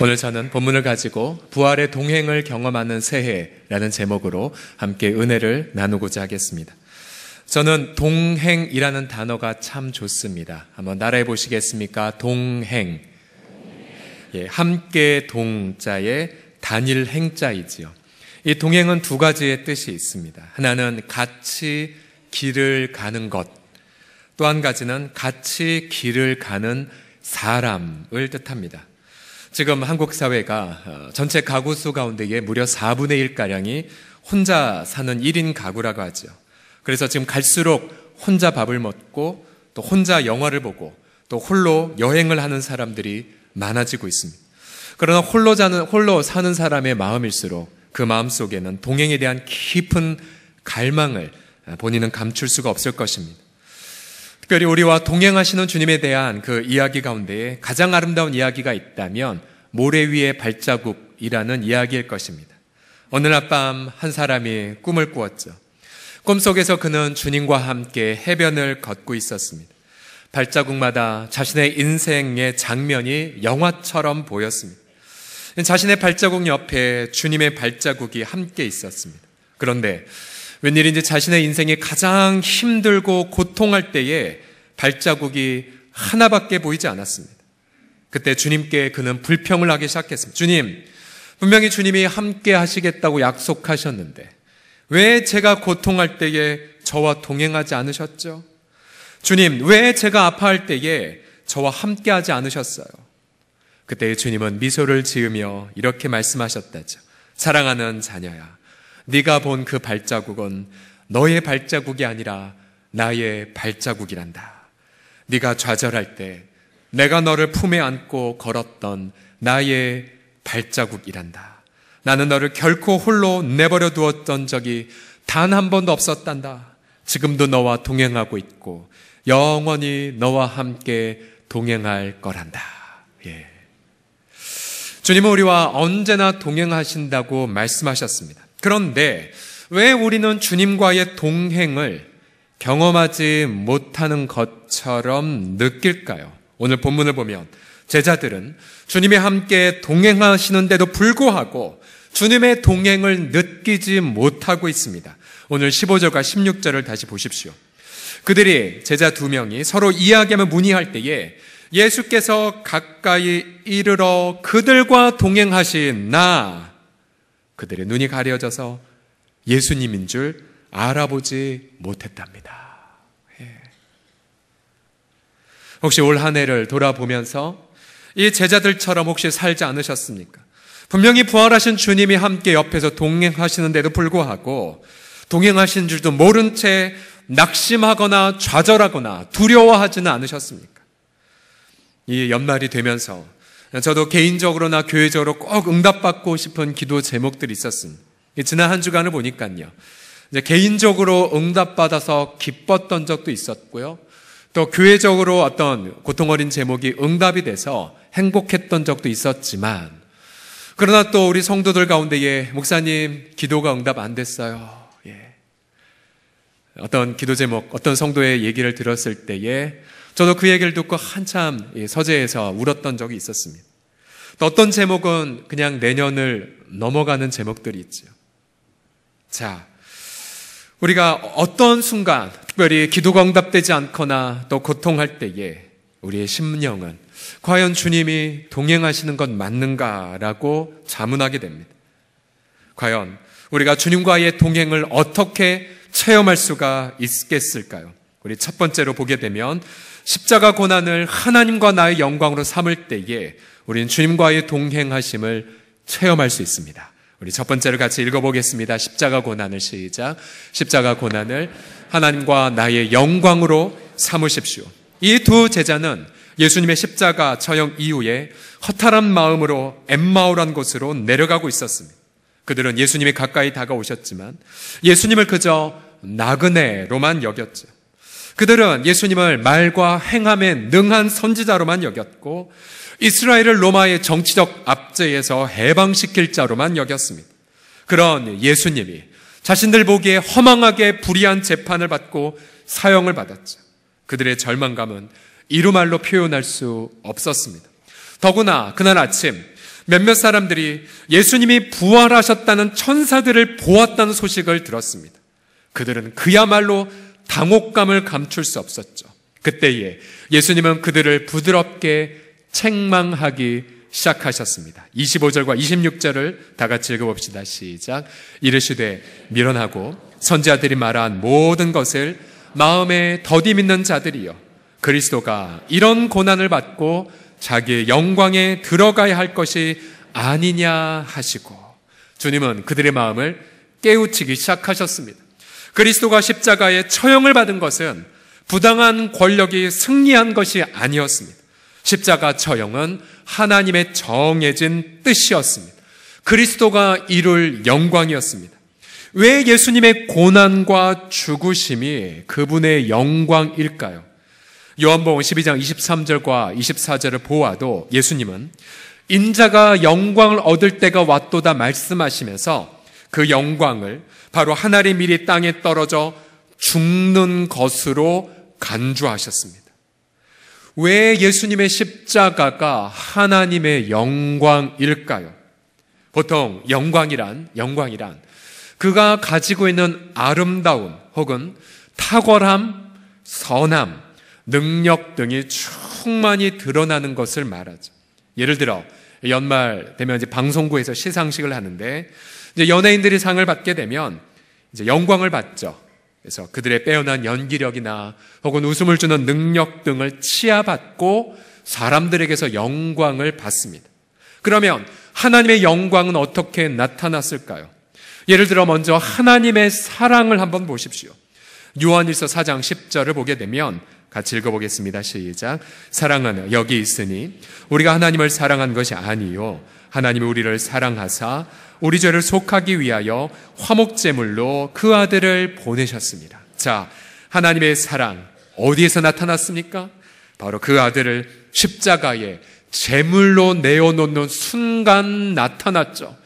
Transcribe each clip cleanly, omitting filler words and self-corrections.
오늘 저는 본문을 가지고 부활의 동행을 경험하는 새해라는 제목으로 함께 은혜를 나누고자 하겠습니다. 저는 동행이라는 단어가 참 좋습니다. 한번 따라해 보시겠습니까? 동행. 함께 동자에 단일 행자이지요. 이 동행은 두 가지의 뜻이 있습니다. 하나는 같이 길을 가는 것, 또 한 가지는 같이 길을 가는 사람을 뜻합니다. 지금 한국 사회가 전체 가구 수 가운데에 무려 4분의 1가량이 혼자 사는 1인 가구라고 하죠. 그래서 지금 갈수록 혼자 밥을 먹고 또 혼자 영화를 보고 또 홀로 여행을 하는 사람들이 많아지고 있습니다. 그러나 홀로 사는 사람의 마음일수록 그 마음 속에는 동행에 대한 깊은 갈망을 본인은 감출 수가 없을 것입니다. 특별히 우리와 동행하시는 주님에 대한 그 이야기 가운데에 가장 아름다운 이야기가 있다면 모래 위의 발자국이라는 이야기일 것입니다. 어느 날 밤 한 사람이 꿈을 꾸었죠. 꿈속에서 그는 주님과 함께 해변을 걷고 있었습니다. 발자국마다 자신의 인생의 장면이 영화처럼 보였습니다. 자신의 발자국 옆에 주님의 발자국이 함께 있었습니다. 그런데 웬일인지 자신의 인생이 가장 힘들고 고통할 때에 발자국이 하나밖에 보이지 않았습니다. 그때 주님께 그는 불평을 하기 시작했습니다. 주님, 분명히 주님이 함께 하시겠다고 약속하셨는데 왜 제가 고통할 때에 저와 동행하지 않으셨죠? 주님, 왜 제가 아파할 때에 저와 함께 하지 않으셨어요? 그때 주님은 미소를 지으며 이렇게 말씀하셨다죠. 사랑하는 자녀야, 네가 본 그 발자국은 너의 발자국이 아니라 나의 발자국이란다. 네가 좌절할 때 내가 너를 품에 안고 걸었던 나의 발자국이란다. 나는 너를 결코 홀로 내버려 두었던 적이 단 한 번도 없었단다. 지금도 너와 동행하고 있고 영원히 너와 함께 동행할 거란다. 주님은 우리와 언제나 동행하신다고 말씀하셨습니다. 그런데 왜 우리는 주님과의 동행을 경험하지 못하는 것처럼 느낄까요? 오늘 본문을 보면 제자들은 주님이 함께 동행하시는데도 불구하고 주님의 동행을 느끼지 못하고 있습니다. 오늘 15절과 16절을 다시 보십시오. 그들이 제자 2명이 서로 이야기하며 문의할 때에 예수께서 가까이 이르러 그들과 동행하신 나, 그들의 눈이 가려져서 예수님인 줄 알아보지 못했답니다. 혹시 올 한 해를 돌아보면서 이 제자들처럼 혹시 살지 않으셨습니까? 분명히 부활하신 주님이 함께 옆에서 동행하시는데도 불구하고 동행하신 줄도 모른 채 낙심하거나 좌절하거나 두려워하지는 않으셨습니까? 이 연말이 되면서 저도 개인적으로나 교회적으로 꼭 응답받고 싶은 기도 제목들이 있었습니다. 지난 한 주간을 보니까요, 이제 개인적으로 응답받아서 기뻤던 적도 있었고요, 또 교회적으로 어떤 고통 어린 제목이 응답이 돼서 행복했던 적도 있었지만, 그러나 또 우리 성도들 가운데에 목사님 기도가 응답 안 됐어요. 어떤 기도 제목, 어떤 성도의 얘기를 들었을 때에 저도 그 얘기를 듣고 한참 서재에서 울었던 적이 있었습니다. 또 어떤 제목은 그냥 내년을 넘어가는 제목들이 있죠. 자, 우리가 어떤 순간 특별히 기도가 응답되지 않거나 또 고통할 때에 우리의 심령은 과연 주님이 동행하시는 것 맞는가라고 자문하게 됩니다. 과연 우리가 주님과의 동행을 어떻게 체험할 수가 있겠을까요? 우리 첫 번째로 보게 되면 십자가 고난을 하나님과 나의 영광으로 삼을 때에 우리는 주님과의 동행하심을 체험할 수 있습니다. 우리 첫 번째를 같이 읽어보겠습니다. 십자가 고난을 시작. 십자가 고난을 하나님과 나의 영광으로 삼으십시오. 이 두 제자는 예수님의 십자가 처형 이후에 허탈한 마음으로 엠마오라는 곳으로 내려가고 있었습니다. 그들은 예수님이 가까이 다가오셨지만 예수님을 그저 나그네로만 여겼죠. 그들은 예수님을 말과 행함에 능한 선지자로만 여겼고 이스라엘을 로마의 정치적 압제에서 해방시킬 자로만 여겼습니다. 그런 예수님이 자신들 보기에 허망하게 불의한 재판을 받고 사형을 받았죠. 그들의 절망감은 이루 말로 표현할 수 없었습니다. 더구나 그날 아침 몇몇 사람들이 예수님이 부활하셨다는 천사들을 보았다는 소식을 들었습니다. 그들은 그야말로 당혹감을 감출 수 없었죠. 그때에 예수님은 그들을 부드럽게 책망하기 시작하셨습니다. 25절과 26절을 다 같이 읽어봅시다. 시작. 이르시되 미련하고 선지자들이 말한 모든 것을 마음에 더디 믿는 자들이여, 그리스도가 이런 고난을 받고 자기의 영광에 들어가야 할 것이 아니냐 하시고, 주님은 그들의 마음을 깨우치기 시작하셨습니다. 그리스도가 십자가에 처형을 받은 것은 부당한 권력이 승리한 것이 아니었습니다. 십자가 처형은 하나님의 정해진 뜻이었습니다. 그리스도가 이룰 영광이었습니다. 왜 예수님의 고난과 죽으심이 그분의 영광일까요? 요한복음 12장 23절과 24절을 보아도 예수님은 인자가 영광을 얻을 때가 왔도다 말씀하시면서 그 영광을 바로 하늘이 미리 땅에 떨어져 죽는 것으로 간주하셨습니다. 왜 예수님의 십자가가 하나님의 영광일까요? 보통 영광이란 그가 가지고 있는 아름다움 혹은 탁월함, 선함, 능력 등이 충만히 드러나는 것을 말하죠. 예를 들어 연말 되면 이제 방송국에서 시상식을 하는데 이제 연예인들이 상을 받게 되면 이제 영광을 받죠. 그래서 그들의 빼어난 연기력이나 혹은 웃음을 주는 능력 등을 치하받고 사람들에게서 영광을 받습니다. 그러면 하나님의 영광은 어떻게 나타났을까요? 예를 들어 먼저 하나님의 사랑을 한번 보십시오. 요한일서 4장 10절을 보게 되면 같이 읽어보겠습니다. 시작. 사랑은 여기 있으니 우리가 하나님을 사랑한 것이 아니요 하나님이 우리를 사랑하사 우리 죄를 속하기 위하여 화목제물로 그 아들을 보내셨습니다. 자, 하나님의 사랑 어디에서 나타났습니까? 바로 그 아들을 십자가에 제물로 내어놓는 순간 나타났죠.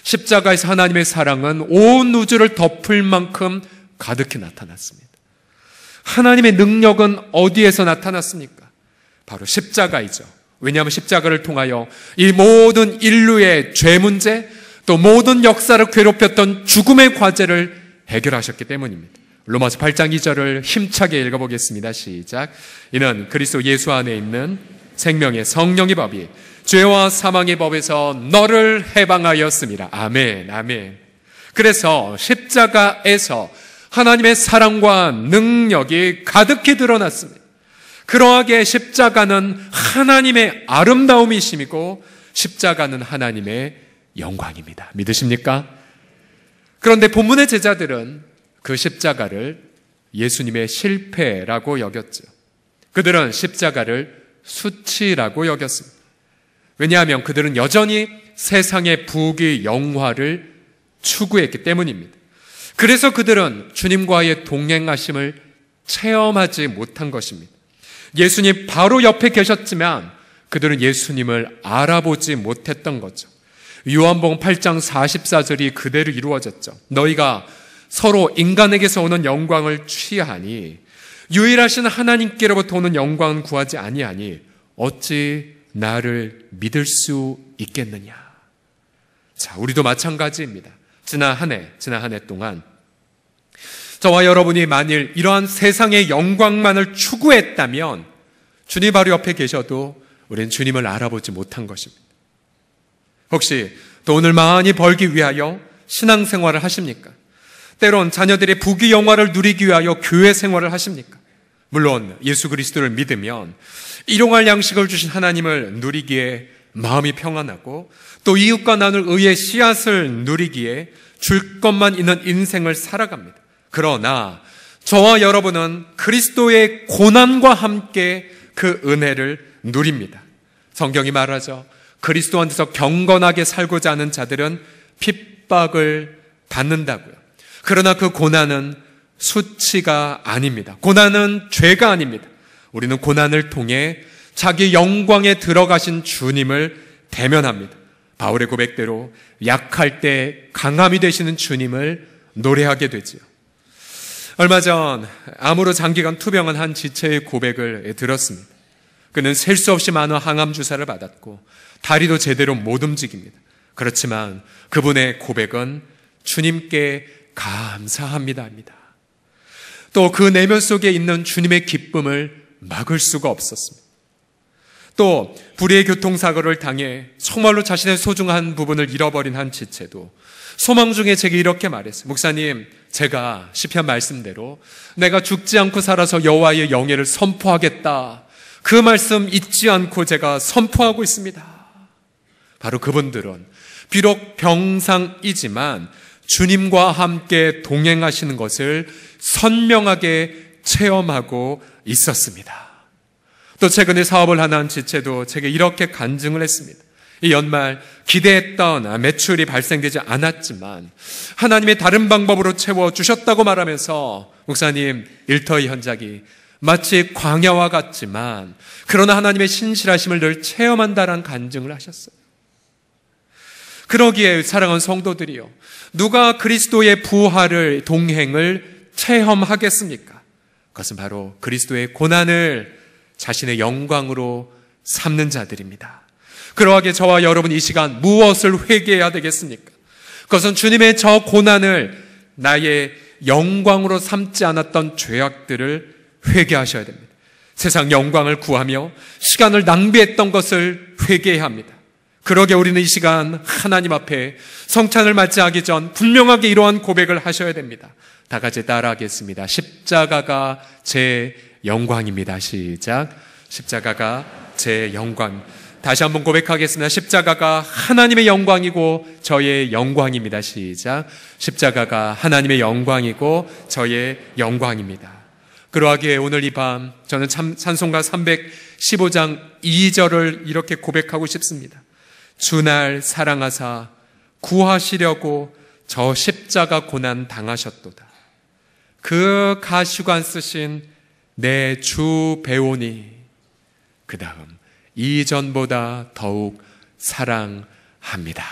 십자가에서 하나님의 사랑은 온 우주를 덮을 만큼 가득히 나타났습니다. 하나님의 능력은 어디에서 나타났습니까? 바로 십자가이죠. 왜냐하면 십자가를 통하여 이 모든 인류의 죄 문제, 또 모든 역사를 괴롭혔던 죽음의 과제를 해결하셨기 때문입니다. 로마서 8장 2절을 힘차게 읽어보겠습니다. 시작. 이는 그리스도 예수 안에 있는 생명의 성령의 법이 죄와 사망의 법에서 너를 해방하였습니다. 아멘, 아멘. 그래서 십자가에서 하나님의 사랑과 능력이 가득히 드러났습니다. 그러하게 십자가는 하나님의 아름다움이심이고 십자가는 하나님의 영광입니다. 믿으십니까? 그런데 본문의 제자들은 그 십자가를 예수님의 실패라고 여겼죠. 그들은 십자가를 수치라고 여겼습니다. 왜냐하면 그들은 여전히 세상의 부귀 영화를 추구했기 때문입니다. 그래서 그들은 주님과의 동행하심을 체험하지 못한 것입니다. 예수님 바로 옆에 계셨지만 그들은 예수님을 알아보지 못했던 거죠. 요한복음 8장 44절이 그대로 이루어졌죠. 너희가 서로 인간에게서 오는 영광을 취하니 유일하신 하나님께로부터 오는 영광은 구하지 아니하니 어찌 나를 믿을 수 있겠느냐. 자, 우리도 마찬가지입니다. 지난 한 해 동안 저와 여러분이 만일 이러한 세상의 영광만을 추구했다면 주님 바로 옆에 계셔도 우리는 주님을 알아보지 못한 것입니다. 혹시 돈을 많이 벌기 위하여 신앙생활을 하십니까? 때론 자녀들의 부귀 영화를 누리기 위하여 교회 생활을 하십니까? 물론 예수 그리스도를 믿으면 일용할 양식을 주신 하나님을 누리기에 마음이 평안하고 또 이웃과 나눌 의의 씨앗을 누리기에 줄 것만 있는 인생을 살아갑니다. 그러나 저와 여러분은 그리스도의 고난과 함께 그 은혜를 누립니다. 성경이 말하죠. 그리스도 안에서 경건하게 살고자 하는 자들은 핍박을 받는다고요. 그러나 그 고난은 수치가 아닙니다. 고난은 죄가 아닙니다. 우리는 고난을 통해 자기 영광에 들어가신 주님을 대면합니다. 바울의 고백대로 약할 때 강함이 되시는 주님을 노래하게 되지요. 얼마 전 암으로 장기간 투병한 한 지체의 고백을 들었습니다. 그는 셀 수 없이 많은 항암 주사를 받았고 다리도 제대로 못 움직입니다. 그렇지만 그분의 고백은 주님께 감사합니다입니다. 또 그 내면 속에 있는 주님의 기쁨을 막을 수가 없었습니다. 또 불의의 교통사고를 당해 정말로 자신의 소중한 부분을 잃어버린 한 지체도 소망 중에 제게 이렇게 말했어요. 목사님, 제가 시편 말씀대로 내가 죽지 않고 살아서 여호와의 영예를 선포하겠다. 그 말씀 잊지 않고 제가 선포하고 있습니다. 바로 그분들은 비록 병상이지만 주님과 함께 동행하시는 것을 선명하게 체험하고 있었습니다. 또 최근에 사업을 하는 지체도 제게 이렇게 간증을 했습니다. 이 연말 기대했던 매출이 발생되지 않았지만 하나님의 다른 방법으로 채워주셨다고 말하면서 목사님, 일터의 현장이 마치 광야와 같지만 그러나 하나님의 신실하심을 늘 체험한다라는 간증을 하셨어요. 그러기에 사랑하는 성도들이요, 누가 그리스도의 부활을, 동행을 체험하겠습니까? 그것은 바로 그리스도의 고난을 자신의 영광으로 삼는 자들입니다. 그러하기에 저와 여러분 이 시간 무엇을 회개해야 되겠습니까? 그것은 주님의 저 고난을 나의 영광으로 삼지 않았던 죄악들을 회개하셔야 됩니다. 세상 영광을 구하며 시간을 낭비했던 것을 회개해야 합니다. 그러게 우리는 이 시간 하나님 앞에 성찬을 맞이하기 전 분명하게 이러한 고백을 하셔야 됩니다. 다 같이 따라하겠습니다. 십자가가 제 영광입니다. 시작. 십자가가 제 영광. 다시 한번 고백하겠습니다. 십자가가 하나님의 영광이고 저의 영광입니다. 시작. 십자가가 하나님의 영광이고 저의 영광입니다. 그러하기에 오늘 이 밤 저는 찬송가 315장 2절을 이렇게 고백하고 싶습니다. 주날 사랑하사 구하시려고 저 십자가 고난 당하셨도다. 그 가시관 쓰신 내 주 배우니 그 다음 이전보다 더욱 사랑합니다.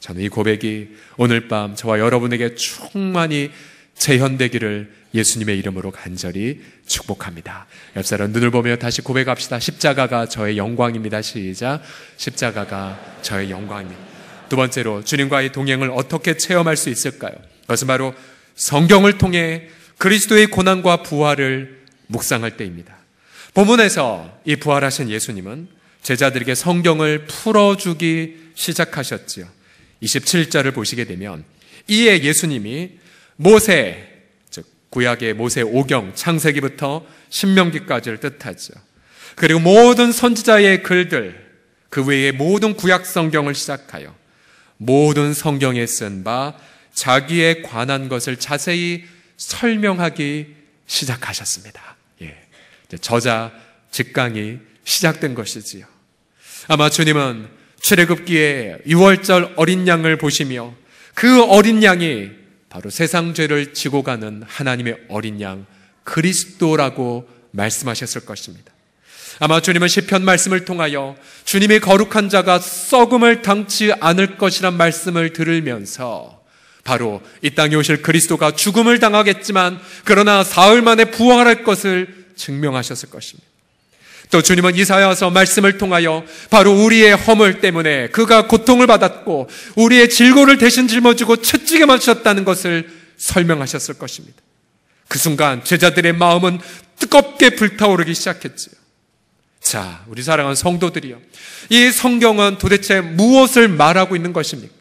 저는 이 고백이 오늘 밤 저와 여러분에게 충만히 재현되기를 예수님의 이름으로 간절히 축복합니다. 옆사람 눈을 보며 다시 고백합시다. 십자가가 저의 영광입니다. 시작. 십자가가 저의 영광입니다. 두 번째로 주님과의 동행을 어떻게 체험할 수 있을까요? 그것은 바로 성경을 통해 그리스도의 고난과 부활을 묵상할 때입니다. 본문에서 이 부활하신 예수님은 제자들에게 성경을 풀어주기 시작하셨지요. 27절을 보시게 되면 이에 예수님이 모세, 즉 구약의 모세 오경, 창세기부터 신명기까지를 뜻하죠. 그리고 모든 선지자의 글들, 그 외에 모든 구약 성경을 시작하여 모든 성경에 쓴 바 자기에 관한 것을 자세히 설명하기 시작하셨습니다. 저자 직강이 시작된 것이지요. 아마 주님은 출애굽기에 6월절 어린 양을 보시며 그 어린 양이 바로 세상 죄를 지고 가는 하나님의 어린 양 그리스도라고 말씀하셨을 것입니다. 아마 주님은 시편 말씀을 통하여 주님의 거룩한 자가 썩음을 당치 않을 것이란 말씀을 들으면서 바로 이 땅에 오실 그리스도가 죽음을 당하겠지만 그러나 사흘 만에 부활할 것을 증명하셨을 것입니다. 또 주님은 이사야서 말씀을 통하여 바로 우리의 허물 때문에 그가 고통을 받았고 우리의 질고를 대신 짊어지고 채찍에 맞으셨다는 것을 설명하셨을 것입니다. 그 순간 제자들의 마음은 뜨겁게 불타오르기 시작했지요. 자, 우리 사랑하는 성도들이요, 이 성경은 도대체 무엇을 말하고 있는 것입니까?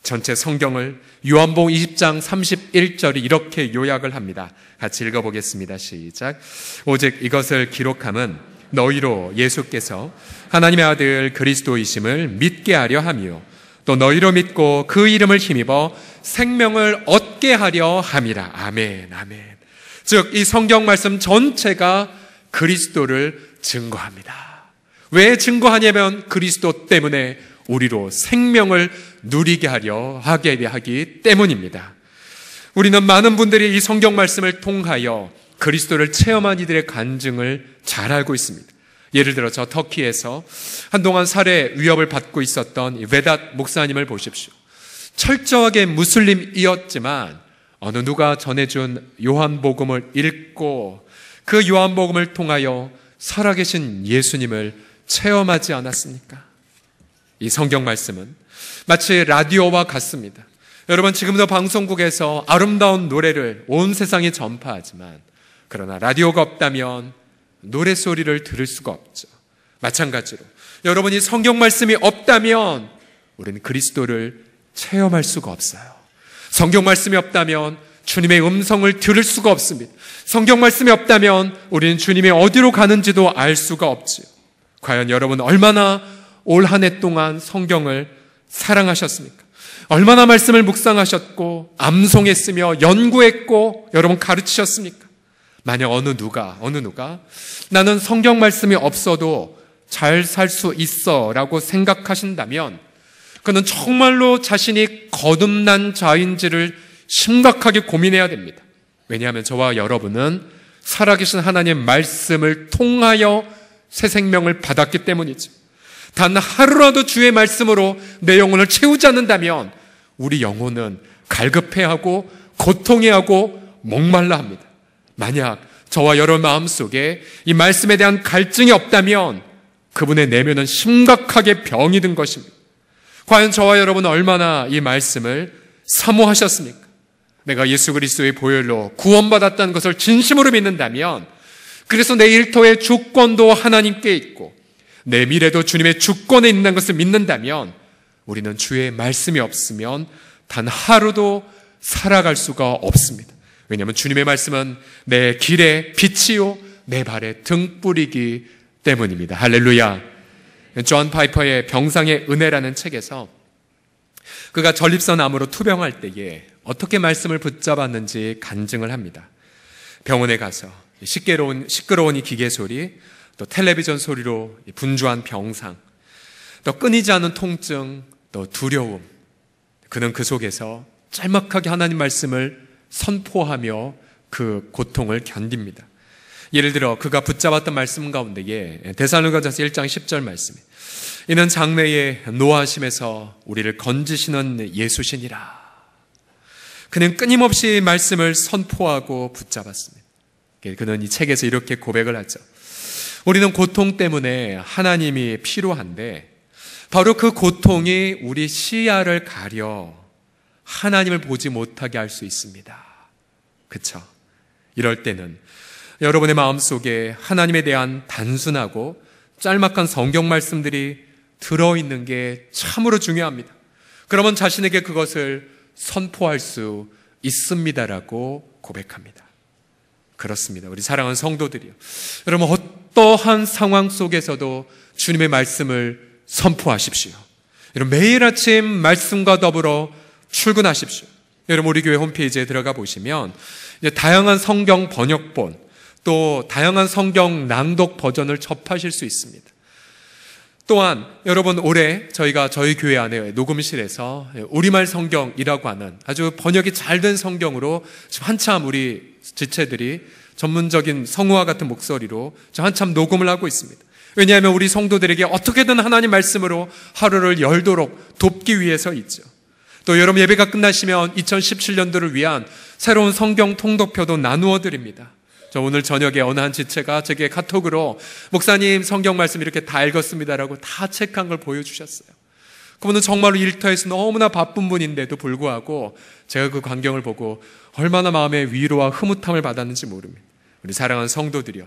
전체 성경을 요한복음 20장 31절이 이렇게 요약을 합니다. 같이 읽어보겠습니다. 시작. 오직 이것을 기록함은 너희로 예수께서 하나님의 아들 그리스도이심을 믿게 하려 함이요 또 너희로 믿고 그 이름을 힘입어 생명을 얻게 하려 함이라. 아멘, 아멘. 즉 이 성경 말씀 전체가 그리스도를 증거합니다. 왜 증거하냐면 그리스도 때문에 우리로 생명을 누리게 하기 때문입니다. 우리는 많은 분들이 이 성경 말씀을 통하여 그리스도를 체험한 이들의 간증을 잘 알고 있습니다. 예를 들어 저 터키에서 한동안 살해 위협을 받고 있었던 베닷 목사님을 보십시오. 철저하게 무슬림이었지만 어느 누가 전해준 요한복음을 읽고 그 요한복음을 통하여 살아계신 예수님을 체험하지 않았습니까? 이 성경 말씀은 마치 라디오와 같습니다. 여러분, 지금도 방송국에서 아름다운 노래를 온 세상에 전파하지만, 그러나 라디오가 없다면 노래소리를 들을 수가 없죠. 마찬가지로 여러분이 성경 말씀이 없다면 우리는 그리스도를 체험할 수가 없어요. 성경 말씀이 없다면 주님의 음성을 들을 수가 없습니다. 성경 말씀이 없다면 우리는 주님이 어디로 가는지도 알 수가 없지요. 과연 여러분 얼마나 올 한 해 동안 성경을 사랑하셨습니까? 얼마나 말씀을 묵상하셨고 암송했으며 연구했고 여러분 가르치셨습니까? 만약 어느 누가 나는 성경 말씀이 없어도 잘 살 수 있어 라고 생각하신다면 그는 정말로 자신이 거듭난 자인지를 심각하게 고민해야 됩니다. 왜냐하면 저와 여러분은 살아계신 하나님의 말씀을 통하여 새 생명을 받았기 때문이죠. 단 하루라도 주의 말씀으로 내 영혼을 채우지 않는다면 우리 영혼은 갈급해하고 고통해하고 목말라 합니다. 만약 저와 여러분 마음속에 이 말씀에 대한 갈증이 없다면 그분의 내면은 심각하게 병이 든 것입니다. 과연 저와 여러분은 얼마나 이 말씀을 사모하셨습니까? 내가 예수 그리스도의 보혈로 구원받았다는 것을 진심으로 믿는다면, 그래서 내 일터의 주권도 하나님께 있고 내 미래도 주님의 주권에 있는 것을 믿는다면 우리는 주의 말씀이 없으면 단 하루도 살아갈 수가 없습니다. 왜냐하면 주님의 말씀은 내 길의 빛이요 내 발의 등불이기 때문입니다. 할렐루야. 존 파이퍼의 병상의 은혜라는 책에서 그가 전립선 암으로 투병할 때에 어떻게 말씀을 붙잡았는지 간증을 합니다. 병원에 가서 시끄러운 이 기계 소리, 또 텔레비전 소리로 분주한 병상, 또 끊이지 않는 통증, 또 두려움. 그는 그 속에서 짤막하게 하나님 말씀을 선포하며 그 고통을 견딥니다. 예를 들어 그가 붙잡았던 말씀 가운데에 데살로니가전서 1장 10절 말씀이 이는 장래에 노하심에서 우리를 건지시는 예수시니라. 그는 끊임없이 말씀을 선포하고 붙잡았습니다. 그는 이 책에서 이렇게 고백을 하죠. 우리는 고통 때문에 하나님이 필요한데 바로 그 고통이 우리 시야를 가려 하나님을 보지 못하게 할 수 있습니다. 그렇죠? 이럴 때는 여러분의 마음속에 하나님에 대한 단순하고 짤막한 성경 말씀들이 들어있는 게 참으로 중요합니다. 그러면 자신에게 그것을 선포할 수 있습니다라고 고백합니다. 그렇습니다. 우리 사랑하는 성도들이요. 여러분 어떠한 상황 속에서도 주님의 말씀을 선포하십시오. 여러분 매일 아침 말씀과 더불어 출근하십시오. 여러분 우리 교회 홈페이지에 들어가 보시면 이제 다양한 성경 번역본 또 다양한 성경 낭독 버전을 접하실 수 있습니다. 또한 여러분 올해 저희가 저희 교회 안에 녹음실에서 우리말 성경이라고 하는 아주 번역이 잘 된 성경으로 지금 한참 우리 지체들이 전문적인 성우와 같은 목소리로 지금 한참 녹음을 하고 있습니다. 왜냐하면 우리 성도들에게 어떻게든 하나님 말씀으로 하루를 열도록 돕기 위해서 있죠. 또 여러분 예배가 끝나시면 2017년도를 위한 새로운 성경 통독표도 나누어 드립니다. 저 오늘 저녁에 어느 한 지체가 제게 카톡으로 목사님 성경 말씀 이렇게 다 읽었습니다라고 다 체크한 걸 보여주셨어요. 그분은 정말로 일터에서 너무나 바쁜 분인데도 불구하고 제가 그 광경을 보고 얼마나 마음의 위로와 흐뭇함을 받았는지 모릅니다. 우리 사랑하는 성도들이여,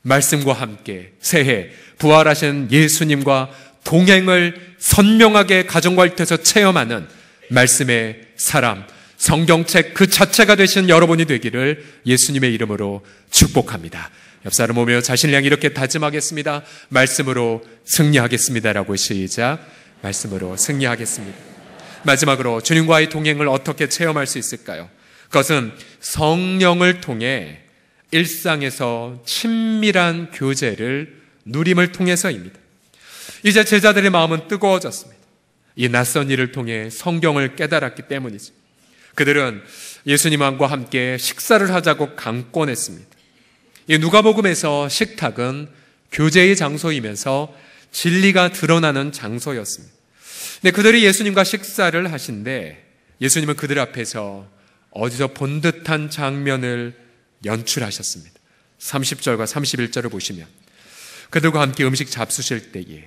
말씀과 함께 새해 부활하신 예수님과 동행을 선명하게 가정과 일터에서 체험하는 말씀의 사람, 성경책 그 자체가 되신 여러분이 되기를 예수님의 이름으로 축복합니다. 옆 사람 오며 자신을 향해 이렇게 다짐하겠습니다. 말씀으로 승리하겠습니다라고 시작. 말씀으로 승리하겠습니다. 마지막으로 주님과의 동행을 어떻게 체험할 수 있을까요? 그것은 성령을 통해 일상에서 친밀한 교제를 누림을 통해서입니다. 이제 제자들의 마음은 뜨거워졌습니다. 이 낯선 일을 통해 성경을 깨달았기 때문이죠. 그들은 예수님과 함께 식사를 하자고 강권했습니다. 이 누가복음에서 식탁은 교제의 장소이면서 진리가 드러나는 장소였습니다. 근데 그들이 예수님과 식사를 하신데 예수님은 그들 앞에서 어디서 본 듯한 장면을 연출하셨습니다. 30절과 31절을 보시면 그들과 함께 음식 잡수실 때에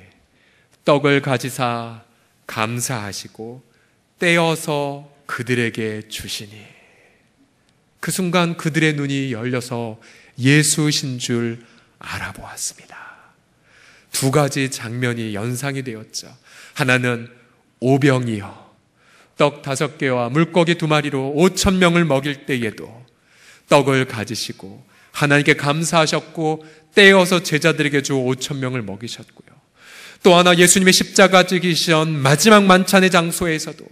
떡을 가지사 감사하시고 떼어서 그들에게 주시니, 그 순간 그들의 눈이 열려서 예수신 줄 알아보았습니다. 두 가지 장면이 연상이 되었죠. 하나는 오병이어 떡 5개와 물고기 2마리로 5,000명을 먹일 때에도 떡을 가지시고 하나님께 감사하셨고 떼어서 제자들에게 주 5,000명을 먹이셨고요. 또 하나 예수님의 십자가 지기신 마지막 만찬의 장소에서도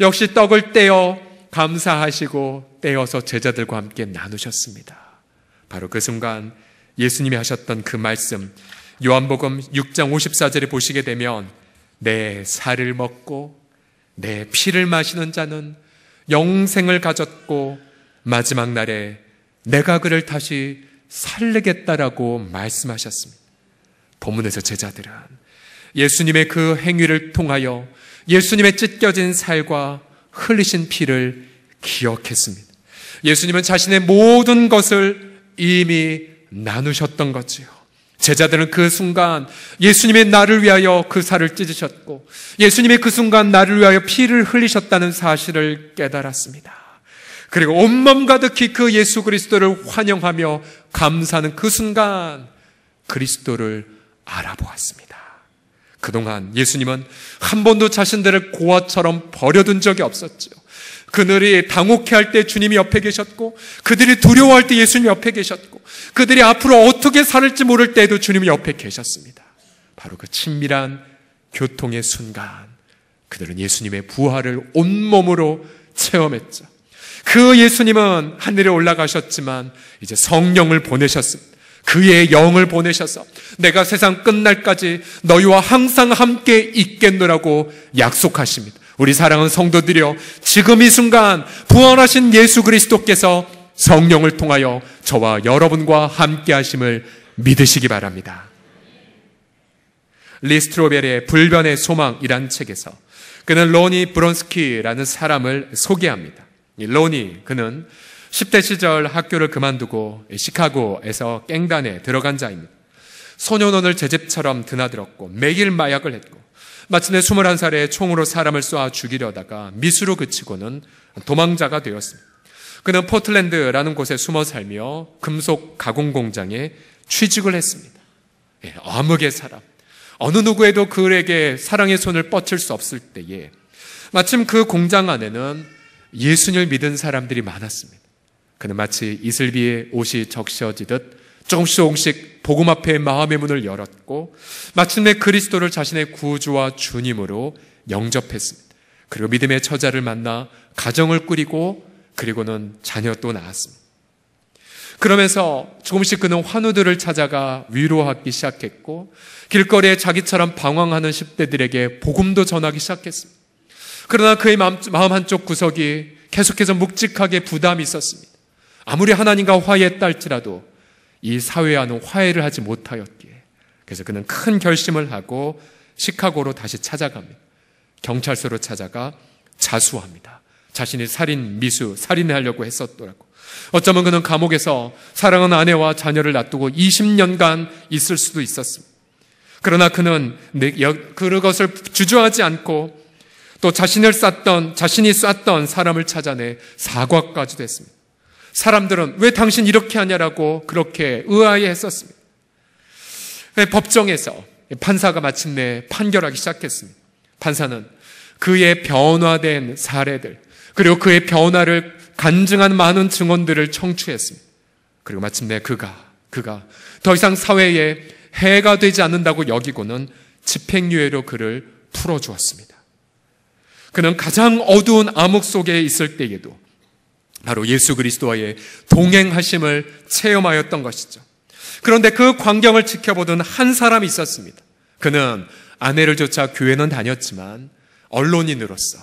역시 떡을 떼어 감사하시고 떼어서 제자들과 함께 나누셨습니다. 바로 그 순간 예수님이 하셨던 그 말씀, 요한복음 6장 54절에 보시게 되면 내 살을 먹고 내 피를 마시는 자는 영생을 가졌고 마지막 날에 내가 그를 다시 살리겠다라고 말씀하셨습니다. 본문에서 제자들은 예수님의 그 행위를 통하여 예수님의 찢겨진 살과 흘리신 피를 기억했습니다. 예수님은 자신의 모든 것을 이미 나누셨던 거지요. 제자들은 그 순간 예수님의 나를 위하여 그 살을 찢으셨고 예수님의 그 순간 나를 위하여 피를 흘리셨다는 사실을 깨달았습니다. 그리고 온몸 가득히 그 예수 그리스도를 환영하며 감사하는 그 순간 그리스도를 알아보았습니다. 그동안 예수님은 한 번도 자신들을 고아처럼 버려둔 적이 없었죠. 그들이 당혹해할 때 주님이 옆에 계셨고, 그들이 두려워할 때 예수님이 옆에 계셨고, 그들이 앞으로 어떻게 살을지 모를 때에도 주님이 옆에 계셨습니다. 바로 그 친밀한 교통의 순간 그들은 예수님의 부활을 온몸으로 체험했죠. 그 예수님은 하늘에 올라가셨지만 이제 성령을 보내셨습니다. 그의 영을 보내셔서 내가 세상 끝날까지 너희와 항상 함께 있겠노라고 약속하십니다. 우리 사랑하는 성도들이여, 지금 이 순간 부활하신 예수 그리스도께서 성령을 통하여 저와 여러분과 함께 하심을 믿으시기 바랍니다. 리 스트로벨의 불변의 소망이란 책에서 그는 로니 브론스키라는 사람을 소개합니다. 이 로니, 그는 10대 시절 학교를 그만두고 시카고에서 갱단에 들어간 자입니다. 소년원을 제 집처럼 드나들었고 매일 마약을 했고 마침내 21살에 총으로 사람을 쏴 죽이려다가 미수로 그치고는 도망자가 되었습니다. 그는 포틀랜드라는 곳에 숨어 살며 금속 가공 공장에 취직을 했습니다. 암흑의 사람, 어느 누구에도 그에게 사랑의 손을 뻗칠 수 없을 때에 마침 그 공장 안에는 예수님을 믿은 사람들이 많았습니다. 그는 마치 이슬비의 옷이 적셔지듯 조금씩 복음 앞에 마음의 문을 열었고 마침내 그리스도를 자신의 구주와 주님으로 영접했습니다. 그리고 믿음의 처자를 만나 가정을 꾸리고 그리고는 자녀도 낳았습니다. 그러면서 조금씩 그는 환우들을 찾아가 위로하기 시작했고 길거리에 자기처럼 방황하는 10대들에게 복음도 전하기 시작했습니다. 그러나 그의 마음 한쪽 구석이 계속해서 묵직하게 부담이 있었습니다. 아무리 하나님과 화해했다 할지라도 이 사회와는 화해를 하지 못하였기에, 그래서 그는 큰 결심을 하고 시카고로 다시 찾아갑니다. 경찰서로 찾아가 자수합니다. 자신이 살인을 하려고 했었더라고. 어쩌면 그는 감옥에서 사랑하는 아내와 자녀를 놔두고 20년간 있을 수도 있었습니다. 그러나 그는 그것을 주저하지 않고 또 자신이 쐈던 사람을 찾아내 사과까지도 했습니다. 사람들은 왜 당신 이렇게 하냐라고 그렇게 의아해했었습니다. 법정에서 판사가 마침내 판결하기 시작했습니다. 판사는 그의 변화된 사례들 그리고 그의 변화를 간증한 많은 증언들을 청취했습니다. 그리고 마침내 그가 더 이상 사회에 해가 되지 않는다고 여기고는 집행유예로 그를 풀어주었습니다. 그는 가장 어두운 암흑 속에 있을 때에도 바로 예수 그리스도와의 동행하심을 체험하였던 것이죠. 그런데 그 광경을 지켜보던 한 사람이 있었습니다. 그는 아내를 쫓아 교회는 다녔지만 언론인으로서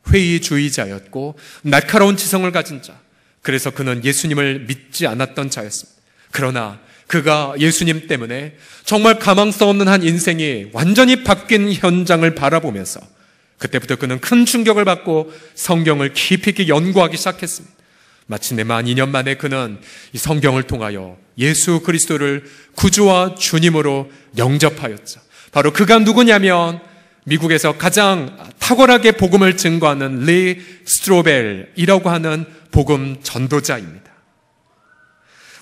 회의주의자였고 날카로운 지성을 가진 자, 그래서 그는 예수님을 믿지 않았던 자였습니다. 그러나 그가 예수님 때문에 정말 가망성 없는 한 인생이 완전히 바뀐 현장을 바라보면서 그때부터 그는 큰 충격을 받고 성경을 깊이 있게 연구하기 시작했습니다. 마침내 만 2년 만에 그는 이 성경을 통하여 예수 그리스도를 구주와 주님으로 영접하였죠. 바로 그가 누구냐면 미국에서 가장 탁월하게 복음을 증거하는 리 스트로벨이라고 하는 복음 전도자입니다.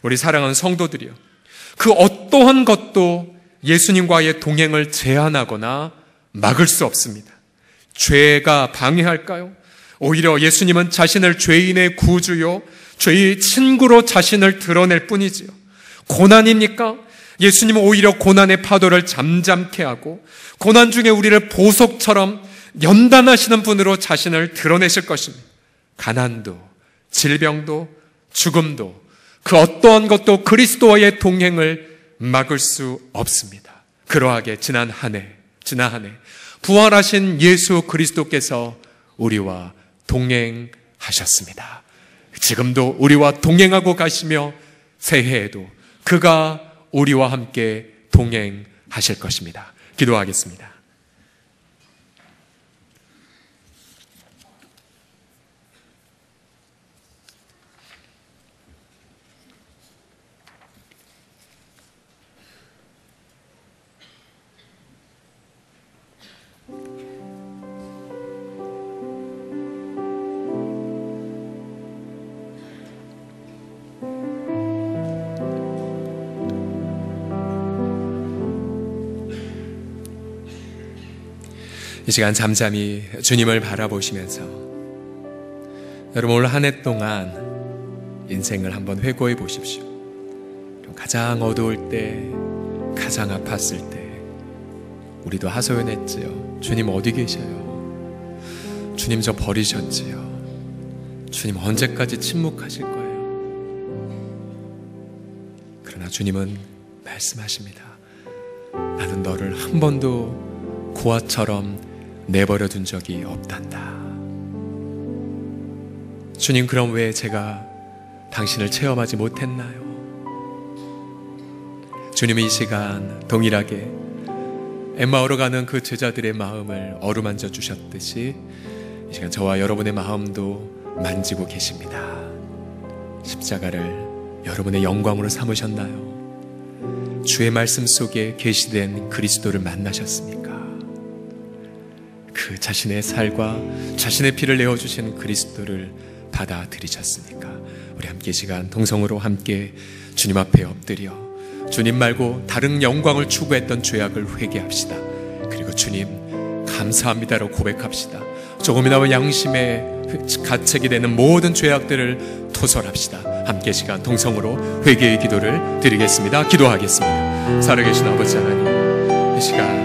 우리 사랑하는 성도들이요, 그 어떠한 것도 예수님과의 동행을 제한하거나 막을 수 없습니다. 죄가 방해할까요? 오히려 예수님은 자신을 죄인의 구주요, 죄의 친구로 자신을 드러낼 뿐이지요. 고난입니까? 예수님은 오히려 고난의 파도를 잠잠케 하고 고난 중에 우리를 보석처럼 연단하시는 분으로 자신을 드러내실 것입니다. 가난도, 질병도, 죽음도, 그 어떠한 것도 그리스도와의 동행을 막을 수 없습니다. 그러하게 지난 한 해 부활하신 예수 그리스도께서 우리와 동행하셨습니다. 지금도 우리와 동행하고 가시며 새해에도 그가 우리와 함께 동행하실 것입니다. 기도하겠습니다. 이 시간 잠잠히 주님을 바라보시면서 여러분 올 한 해 동안 인생을 한번 회고해 보십시오. 가장 어두울 때, 가장 아팠을 때 우리도 하소연했지요. 주님 어디 계셔요? 주님 저 버리셨지요. 주님 언제까지 침묵하실 거예요? 그러나 주님은 말씀하십니다. 나는 너를 한 번도 고아처럼 내버려 둔 적이 없단다. 주님, 그럼 왜 제가 당신을 체험하지 못했나요? 주님이 이 시간 동일하게 엠마오로 가는 그 제자들의 마음을 어루만져 주셨듯이 이 시간 저와 여러분의 마음도 만지고 계십니다. 십자가를 여러분의 영광으로 삼으셨나요? 주의 말씀 속에 계시된 그리스도를 만나셨습니까? 그 자신의 살과 자신의 피를 내어주신 그리스도를 받아들이셨습니까? 우리 함께 시간 동성으로 함께 주님 앞에 엎드려 주님 말고 다른 영광을 추구했던 죄악을 회개합시다. 그리고 주님 감사합니다라고 고백합시다. 조금이나마 양심에 가책이 되는 모든 죄악들을 토설합시다. 함께 시간 동성으로 회개의 기도를 드리겠습니다. 기도하겠습니다. 살아계신 아버지 하나님, 이 시간